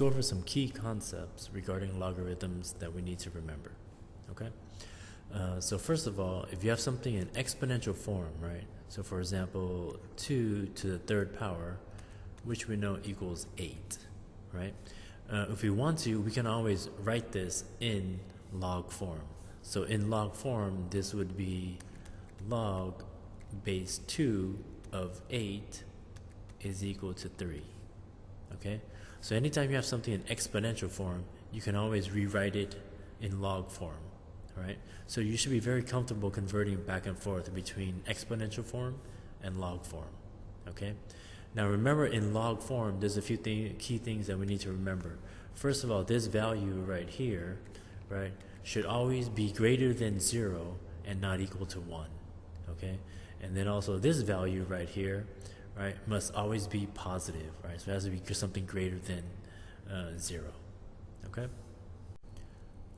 go over some key concepts regarding logarithms that we need to remember. Okay? So first of all, if you have something in exponential form, right? So for example, 2 to the third power, which we know equals 8, right? If we want to, we can always write this in log form. So in log form, this would be log base 2 of 8 is equal to 3. Okay? So anytime you have something in exponential form, you can always rewrite it in log form. Right? So you should be very comfortable converting back and forth between exponential form and log form. Okay? Now remember, in log form, there's a few key things that we need to remember. First of all, this value right here, right, should always be greater than 0 and not equal to 1. Okay? And then also this value right here, right, must always be positive, right? So it has to be something greater than 0. Okay?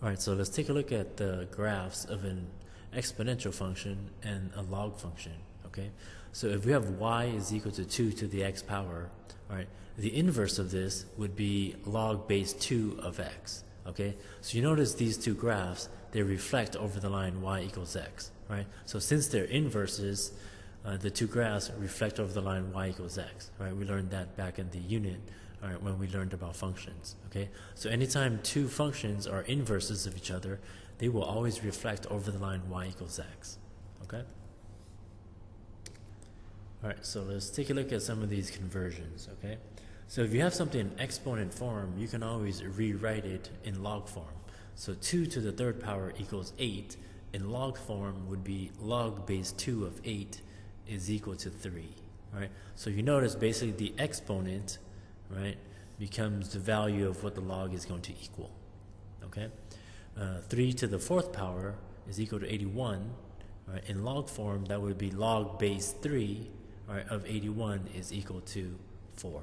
Alright, so let's take a look at the graphs of an exponential function and a log function. Okay? So if we have y is equal to 2 to the x power, right, the inverse of this would be log base 2 of x. Okay? So you notice these two graphs, they reflect over the line y equals x. Right? So since they're inverses, the two graphs reflect over the line y equals x. Right? We learned that back in the unit, right, when we learned about functions. Okay? So anytime two functions are inverses of each other, they will always reflect over the line y equals x. Okay? Alright, so let's take a look at some of these conversions. Okay? So if you have something in exponent form, you can always rewrite it in log form. So 2 to the third power equals 8. In log form would be log base 2 of 8 is equal to 3. Right? So you notice basically the exponent, right, becomes the value of what the log is going to equal. Okay? 3 to the fourth power is equal to 81. Right? In log form, that would be log base 3, right, of 81 is equal to 4.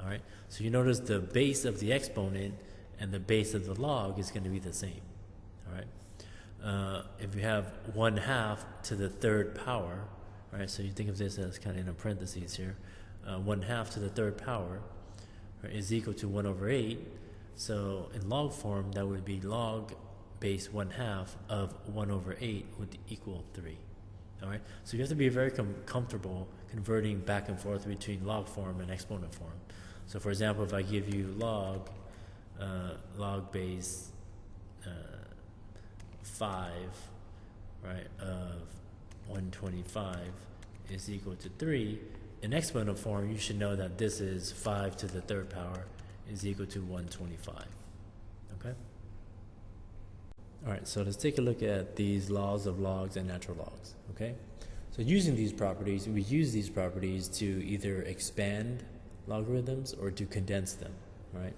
All right? So you notice the base of the exponent and the base of the log is going to be the same. All right? If you have 1/2 to the third power, right, so you think of this as kind of in a parentheses here, 1/2 to the third power, right, is equal to 1/8. So in log form, that would be log base 1/2 of 1/8 would equal 3. All right? So you have to be very comfortable converting back and forth between log form and exponent form. So for example, if I give you log base 5, right, of 125 is equal to 3, in exponent form, you should know that this is 5 to the third power is equal to 125. Okay? All right, so let's take a look at these laws of logs and natural logs. Okay? So using these properties, we use these properties to either expand logarithms or to condense them. Right?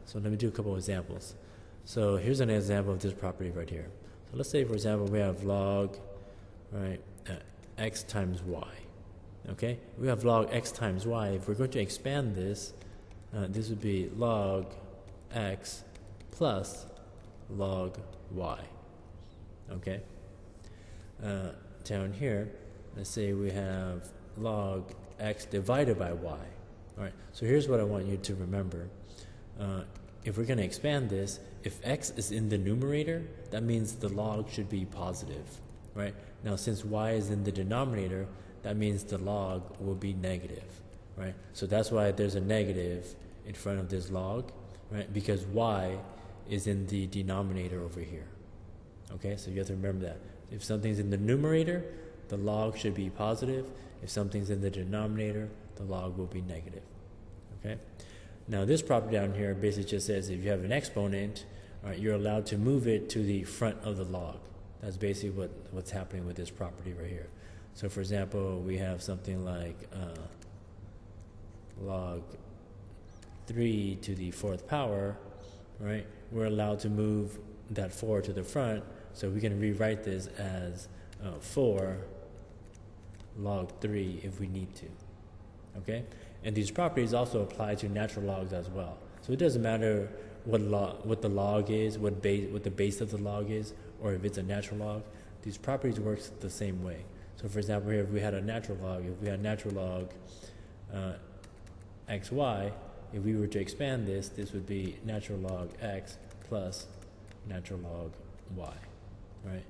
So let me do a couple of examples. So here's an example of this property right here. So let's say, for example, we have log, right, x times y. Okay? We have log x times y. If we're going to expand this, this would be log x plus log y. Okay? Down here, let's say we have log x divided by y. All right, so here's what I want you to remember. If we're going to expand this, if x is in the numerator, that means the log should be positive. Right? Now, since y is in the denominator, that means the log will be negative. Right? So that's why there's a negative in front of this log, right? Because y is in the denominator over here. Okay, so you have to remember that. If something's in the numerator, the log should be positive. If something's in the denominator, the log will be negative. Okay? Now this property down here basically just says if you have an exponent, right, you're allowed to move it to the front of the log. That's basically what's happening with this property right here. So for example, we have something like log 3 to the fourth power, right? We're allowed to move that 4 to the front, so we can rewrite this as 4 log 3 if we need to. Okay? And these properties also apply to natural logs as well. So it doesn't matter what the log is, what the base of the log is, or if it's a natural log. These properties work the same way. So for example, here if we had a natural log, xy, if we were to expand this, this would be natural log x plus natural log y, right?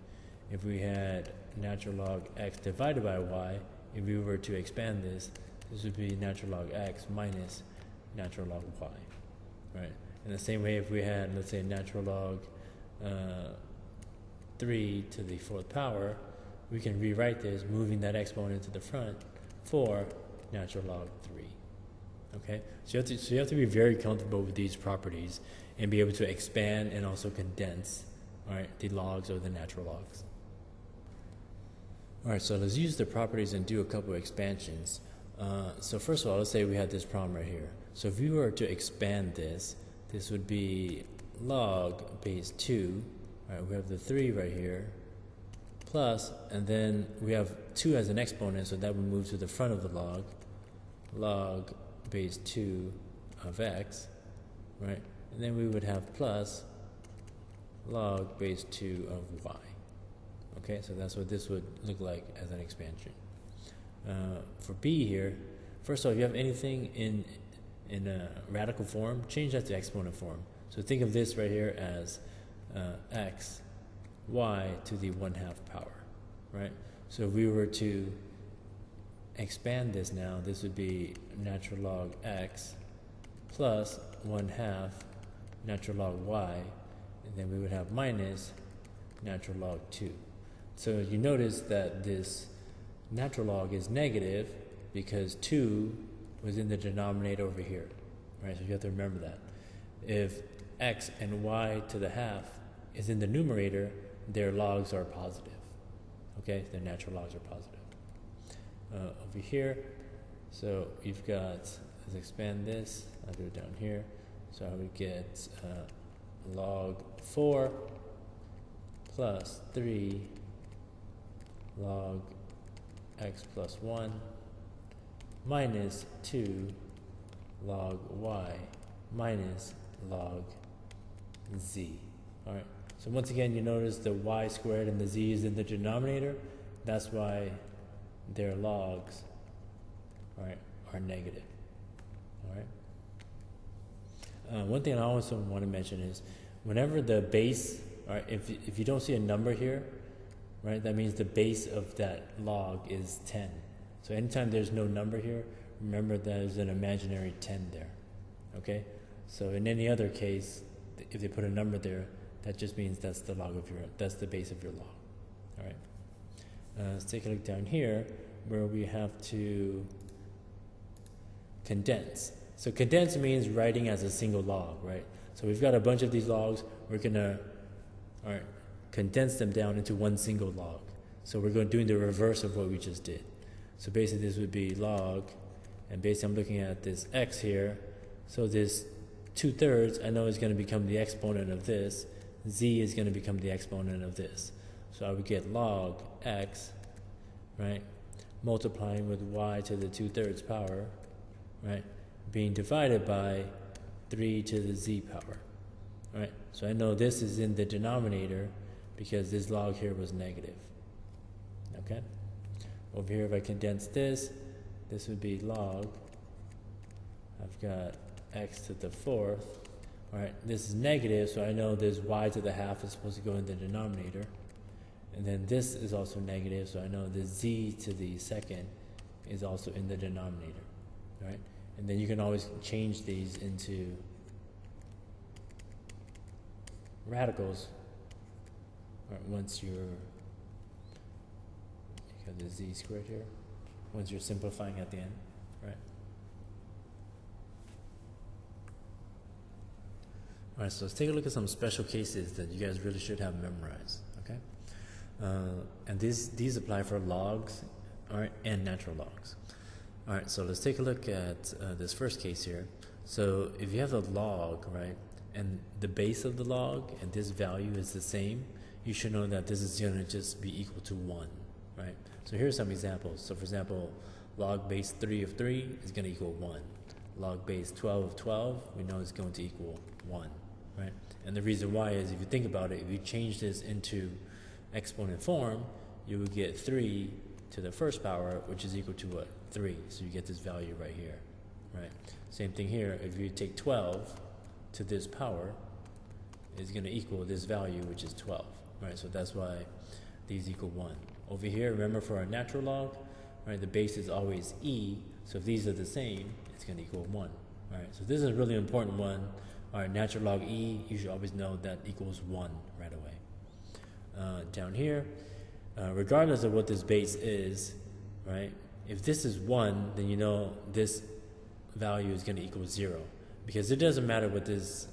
If we had natural log x divided by y, if we were to expand this, this would be natural log x minus natural log y, right? In the same way, if we had, let's say, natural log 3 to the 4th power, we can rewrite this, moving that exponent to the front for natural log 3. Okay, so you have to be very comfortable with these properties and be able to expand and also condense, all right, the logs or the natural logs. All right, so let's use the properties and do a couple of expansions. So first of all, let's say we had this problem right here. So if we were to expand this, this would be log base 2. All right, we have the 3 right here, plus, and then we have 2 as an exponent, so that would move to the front of the log, log base 2 of x, right? And then we would have plus log base 2 of y. Okay, so that's what this would look like as an expansion. For b here, first of all, if you have anything in a radical form, change that to exponent form. So think of this right here as x, y to the 1/2 power, right? So if we were to expand this now, this would be natural log x plus 1/2 natural log y, and then we would have minus natural log 2. So you notice that this natural log is negative because 2 was in the denominator over here, right? So you have to remember that. If x and y to the 1/2 is in the numerator, their logs are positive. Okay, their natural logs are positive. Over here, so you've got, let's expand this, I'll do it down here. So I would get log 4 plus 3 log x plus 1 minus 2 log y minus log z. All right. So once again, you notice the y squared and the z is in the denominator. That's why their logs, all right, are negative. All right. One thing I also want to mention is whenever the base, all right, if you don't see a number here, right, that means the base of that log is 10. So anytime there's no number here, remember there's an imaginary 10 there. Okay. So in any other case, if they put a number there, that just means that's the log of that's the base of your log. All right. Let's take a look down here where we have to condense. So condense means writing as a single log, right? So we've got a bunch of these logs. We're gonna, all right, condense them down into one single log. So we're going doing the reverse of what we just did. So basically this would be log, and basically I'm looking at this x here. So this 2/3 I know is going to become the exponent of this. Z is going to become the exponent of this. So I would get log x, right, multiplying with y to the 2/3 power, right, being divided by 3 to the z power, right? So I know this is in the denominator because this log here was negative, okay? Over here, if I condense this, this would be log, I've got x to the 4th, all right, this is negative, so I know this y to the 1/2 is supposed to go in the denominator. And then this is also negative, so I know the z to the 2nd is also in the denominator, right? And then you can always change these into radicals, right, once you got the z squared here, once you're simplifying at the end, right? All right, so let's take a look at some special cases that you guys really should have memorized, okay? And these apply for logs, all right, and natural logs. All right, so let's take a look at this first case here. So if you have a log, right, and the base of the log and this value is the same, you should know that this is going to just be equal to 1, right? So here's some examples. So for example, log base 3 of 3 is going to equal 1. Log base 12 of 12, we know is going to equal 1, right? And the reason why is, if you think about it, if you change this into exponent form, you would get 3 to the 1st power, which is equal to what? 3. So you get this value right here, right? Same thing here, if you take 12 to this power, it's going to equal this value, which is 12, right? So that's why these equal 1. Over here, remember for our natural log, right, the base is always e, so if these are the same, it's going to equal 1, right? So this is a really important one. Our natural log e, you should always know that equals 1 right away. Down here, regardless of what this base is, right, if this is 1, then you know this value is going to equal 0, because it doesn't matter what this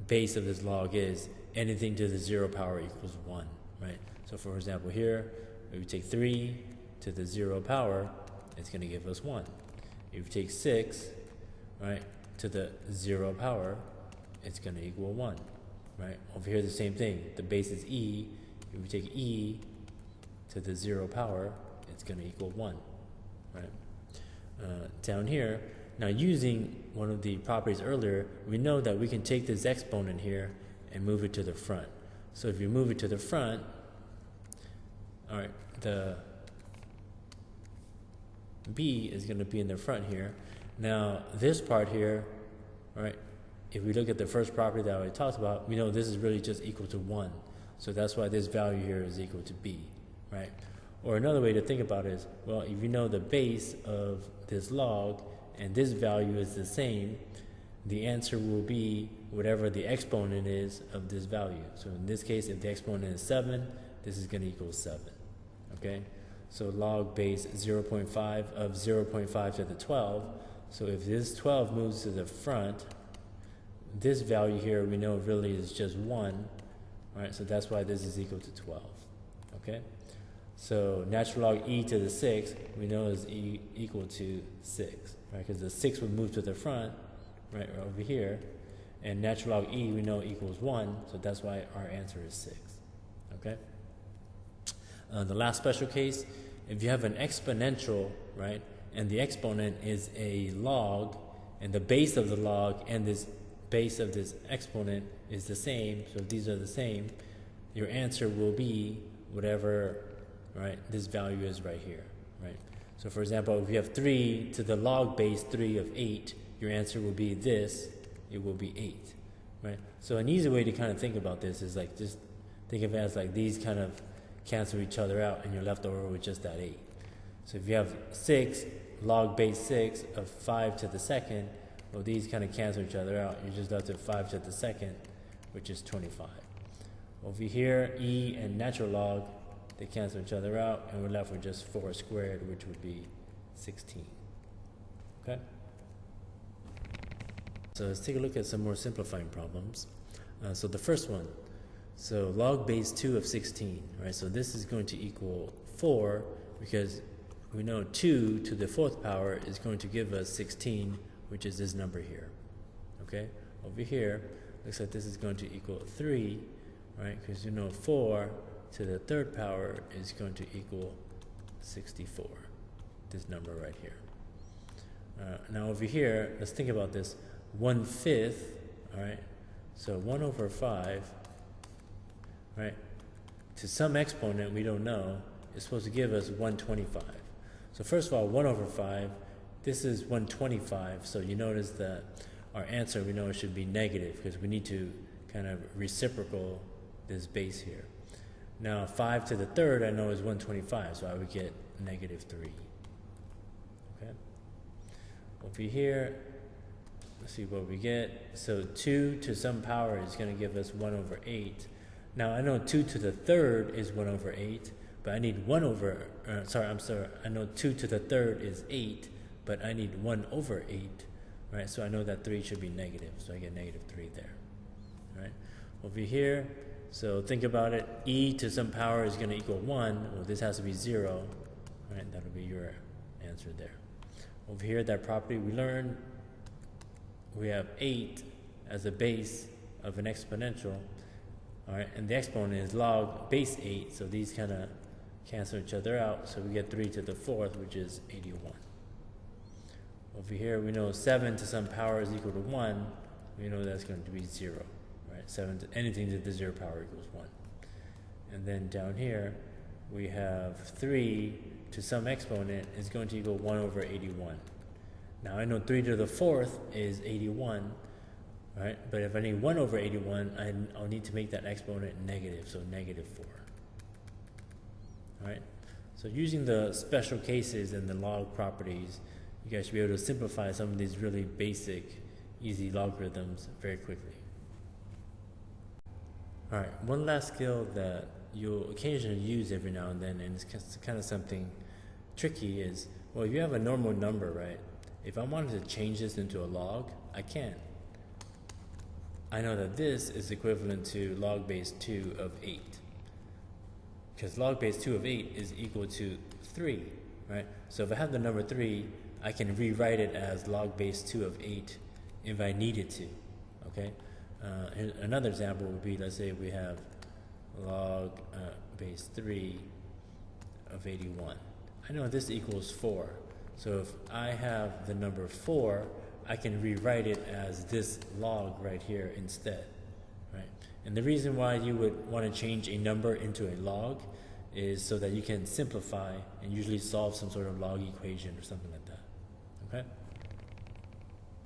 base of this log is, anything to the 0 power equals 1, right? So for example here, if we take 3 to the 0 power, it's going to give us 1. If we take 6, right, to the 0 power, it's going to equal 1, right? Over here, the same thing. The base is e. If we take e to the 0 power, it's going to equal 1, right? Down here, now using one of the properties earlier, we know that we can take this exponent here and move it to the front. So if you move it to the front, all right, the b is going to be in the front here. Now this part here, all right, if we look at the first property that I already talked about, we know this is really just equal to 1. So that's why this value here is equal to b, right? Or another way to think about it is, well, if you know the base of this log and this value is the same, the answer will be whatever the exponent is of this value. So in this case, if the exponent is 7, this is going to equal 7, okay? So log base 0.5 of 0.5 to the 12. So if this 12 moves to the front, this value here we know really is just 1, right? So that's why this is equal to 12, okay? So natural log e to the 6 we know is equal to 6, right? Because the 6 would move to the front, right over here, and natural log e we know equals 1, so that's why our answer is 6, okay? The last special case, if you have an exponential, right, and the exponent is a log, and the base of the log and this base of this exponent is the same, so if these are the same, your answer will be whatever, right, this value is right here, right? So for example, if you have 3 to the log base 3 of 8, your answer will be this, it will be 8, right? So an easy way to kind of think about this is like just think of it as like these kind of cancel each other out and you're left over with just that 8. So if you have 6 log base 6 of 5 to the second, well, these kind of cancel each other out. You're just left with 5 to the second, which is 25. Over here, e and natural log, they cancel each other out, and we're left with just 4 squared, which would be 16. Okay? So let's take a look at some more simplifying problems. So the first one, so log base 2 of 16, right? So this is going to equal 4, because we know 2 to the 4th power is going to give us 16, which is this number here, okay? Over here, looks like this is going to equal 3, right? Because you know 4 to the 3rd power is going to equal 64, this number right here. Now over here, let's think about this. 1/5, all right? So 1 over 5, right? To some exponent we don't know, is supposed to give us 125. So first of all, 1 over 5, this is 125, so you notice that our answer, we know it should be negative because we need to kind of reciprocal this base here. Now 5 to the 3rd I know is 125, so I would get negative 3. Okay. Over here, let's see what we get. So 2 to some power is going to give us 1 over 8. Now I know 2 to the 3rd is 1 over 8, but I need 1 over, I know 2 to the 3rd is 8, but I need 1 over 8, right? So I know that 3 should be negative, so I get negative 3 there, right? Over here, so think about it, e to some power is going to equal 1, well this has to be 0, right? That'll be your answer there. Over here, that property we learned, we have 8 as a base of an exponential, all right, and the exponent is log base 8, so these kind of cancel each other out, so we get 3 to the 4th, which is 81. Over here, we know 7 to some power is equal to 1. We know that's going to be 0, right? 7 to anything to the 0 power equals 1. And then down here, we have 3 to some exponent is going to equal 1 over 81. Now I know 3 to the 4th is 81, right? But if I need 1 over 81, I'll need to make that exponent negative, so negative 4. All right? So using the special cases and the log properties, you guys should be able to simplify some of these really basic, easy logarithms very quickly. All right, one last skill that you'll occasionally use every now and then, and it's kind of something tricky, is, well, if you have a normal number, right? If I wanted to change this into a log, I can. I know that this is equivalent to log base 2 of 8. Because log base 2 of 8 is equal to 3, right? So if I have the number 3, I can rewrite it as log base 2 of 8 if I needed to, okay? Another example would be, let's say we have log base 3 of 81. I know this equals 4. So if I have the number 4, I can rewrite it as this log right here instead, right? And the reason why you would want to change a number into a log is so that you can simplify and usually solve some sort of log equation or something like that, okay?